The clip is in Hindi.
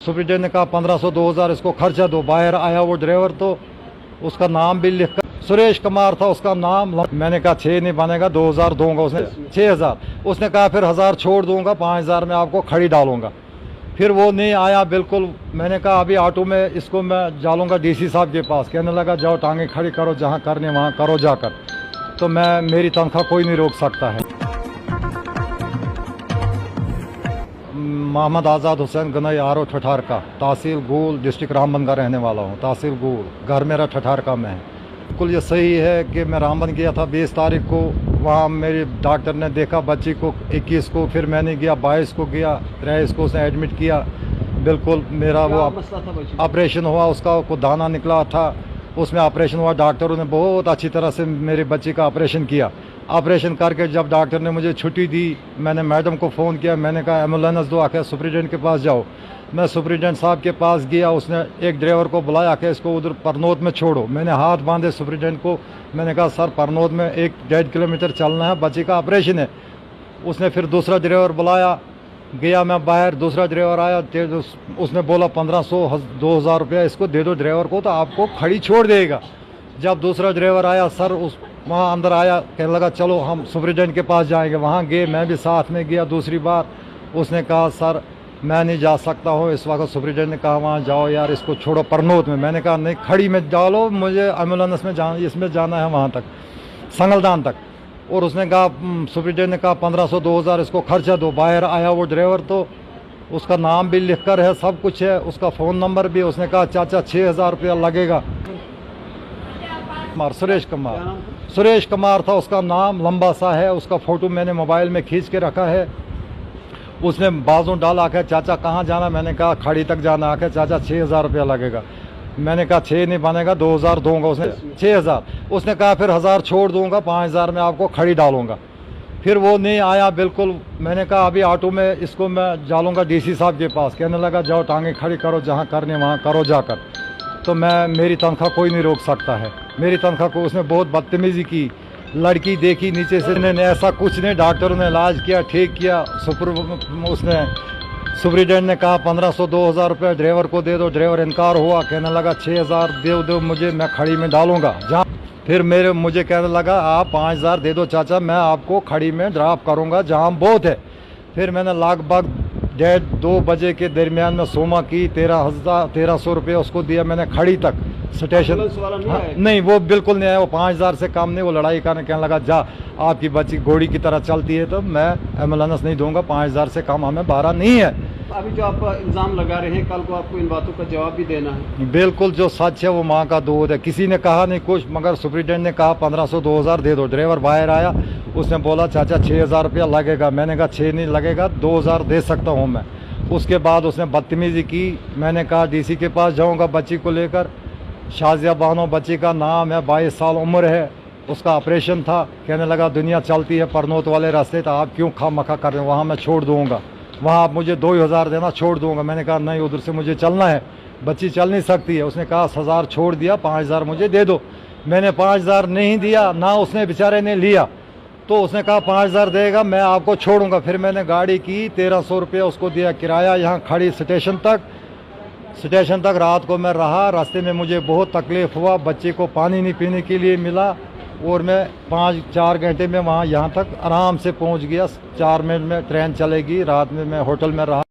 सुप्रिटेंडेंट ने कहा 1500 2000 इसको खर्चा दो। बाहर आया वो ड्राइवर तो उसका नाम भी लिख कर, सुरेश कुमार था उसका नाम। मैंने कहा 6 नहीं बनेगा, 2000 दूंगा। उसने 6000, उसने कहा फिर 1000 छोड़ दूंगा, 5000 में आपको खड़ी डालूंगा। फिर वो नहीं आया बिल्कुल। मैंने कहा अभी ऑटो में इसको मैं डालूंगा डीसी साहब के पास। कहने लगा जाओ टांगे खड़ी करो, जहाँ करने वहाँ करो जाकर। तो मेरी तनख्वाह कोई नहीं रोक सकता है। मोहम्मद आज़ाद हुसैन गनई आरो ठठार का, तहसील गूल, डिस्ट्रिक्ट रामबन का रहने वाला हूँ। तहसील गूल, घर मेरा ठठार का में है। बिल्कुल ये सही है कि मैं रामबन गया था 20 तारीख को। वहाँ मेरी डॉक्टर ने देखा बच्ची को 21 को, फिर मैंने गया 22 को गया, 23 को उसने एडमिट किया। बिल्कुल मेरा वो ऑपरेशन हुआ, उसका को दाना निकला था, उसमें ऑपरेशन हुआ। डॉक्टरों ने बहुत अच्छी तरह से मेरी बच्ची का ऑपरेशन किया। ऑपरेशन करके जब डॉक्टर ने मुझे छुट्टी दी, मैंने मैडम को फ़ोन किया। मैंने कहा एम्बुलेंस दो, आके सुप्रिटेंडेंट के पास जाओ। मैं सुप्रिटेंडेंट साहब के पास गया। उसने एक ड्राइवर को बुलाया कि इसको उधर परनोद में छोड़ो। मैंने हाथ बांधे सुप्रिटेंडेंट को। मैंने कहा सर परनोद में 1-1.5 किलोमीटर चलना है, बच्ची का ऑपरेशन है। उसने फिर दूसरा ड्राइवर बुलाया, गया मैं बाहर। दूसरा ड्राइवर आया, उसने बोला 1500 2000 रुपया इसको दे दो ड्राइवर को, तो आपको खड़ी छोड़ देगा। जब दूसरा ड्राइवर आया सर वहाँ अंदर आया, कहने लगा चलो हम सुप्रिटेंडेंट के पास जाएंगे। वहाँ गए, मैं भी साथ में गया दूसरी बार। उसने कहा सर मैं नहीं जा सकता हूँ इस वक्त। सुप्रिटेंडेंट ने कहा वहाँ जाओ यार, इसको छोड़ो परनोद में। मैंने कहा नहीं, खड़ी में डालो, मुझे एम्बुलेंस में जाना, इसमें जाना है वहाँ तक, संगलदान तक। और उसने कहा, सुप्रिटेंडेंट ने कहा 1500 2000 इसको खर्चा दो। बाहर आया वो ड्राइवर तो उसका नाम भी लिख कर है, सब कुछ है, उसका फ़ोन नंबर भी। उसने कहा चाचा 6000 रुपया लगेगा। सुरेश कुमार था उसका नाम, लंबा सा है। उसका फ़ोटो मैंने मोबाइल में खींच के रखा है। उसने बाजू डाला आके चाचा कहाँ जाना। मैंने कहा खड़ी तक जाना। आके चाचा 6000 रुपया लगेगा। मैंने कहा 6 नहीं बनेगा, 2000 दूंगा। उसने 6000, उसने कहा फिर 1000 छोड़ दूंगा, 5000 में आपको खड़ी डालूंगा। फिर वो नहीं आया बिल्कुल। मैंने कहा अभी ऑटो में इसको मैं डालूंगा डीसी साहब के पास। कहने लगा जाओ टांगे खड़ी करो, जहाँ करने वहाँ करो जाकर। तो मेरी तनख्वाह कोई नहीं रोक सकता है। मेरी तनख्वाह को उसने बहुत बदतमीजी की। लड़की देखी नीचे से, ने ऐसा कुछ नहीं। डॉक्टरों ने इलाज किया, ठीक किया। उसने सुप्रिटेंडेंट ने कहा 1500 2000 रुपये ड्राइवर को दे दो। ड्राइवर इनकार हुआ, कहने लगा 6000 दे दो मुझे, मैं खड़ी में डालूंगा। जहाँ फिर मुझे कहने लगा आप 5000 दे दो चाचा, मैं आपको खड़ी में ड्रॉप करूँगा, जाम बहुत है। फिर मैंने लगभग 1:30-2 बजे के दरमियान में सोमा की 1300 रुपये उसको दिया मैंने खड़ी तक स्टेशन। हाँ, नहीं वो बिल्कुल नहीं आया, वो 5000 से कम नहीं। वो लड़ाई करने कहने लगा जा आपकी बच्ची घोड़ी की तरह चलती है तो मैं एम्बुलेंस नहीं दूंगा, 5000 से कम हमें 12 नहीं है। अभी जो आप इल्ज़ाम लगा रहे हैं, कल को आपको इन बातों का जवाब भी देना है। बिल्कुल, जो सच है वो माँ का दूध है। किसी ने कहा नहीं कुछ, मगर सुप्रिटेंडेंट ने कहा 1500 2000 दे दो। ड्राइवर बाहर आया, उसने बोला चाचा 6000 रुपया लगेगा। मैंने कहा 6 नहीं लगेगा, 2000 दे सकता हूँ मैं। उसके बाद उसने बदतमीज़ी की। मैंने कहा डीसी के पास जाऊँगा बच्ची को लेकर। शाजिया बानो बच्ची का नाम है, 22 साल उम्र है। उसका ऑपरेशन था। कहने लगा दुनिया चलती है परनोत वाले रास्ते, तो आप क्यों खा मखा कर रहे हो, वहाँ मैं छोड़ दूँगा, वहाँ आप मुझे 2000 देना, छोड़ दूँगा। मैंने कहा नहीं, उधर से मुझे चलना है, बच्ची चल नहीं सकती है। उसने कहा 1000 छोड़ दिया, 5000 मुझे दे दो। मैंने 5000 नहीं दिया, ना उसने बेचारे ने लिया। तो उसने कहा 5000 देगा, मैं आपको छोड़ूंगा। फिर मैंने गाड़ी की 1300 रुपया उसको दिया किराया, यहाँ खड़ी स्टेशन तक रात को मैं रहा। रास्ते में मुझे बहुत तकलीफ़ हुआ, बच्चे को पानी नहीं पीने के लिए मिला। और मैं 5-4 घंटे में वहाँ यहाँ तक आराम से पहुँच गया। 4 मिनट में ट्रेन चलेगी। रात में मैं होटल में रहा।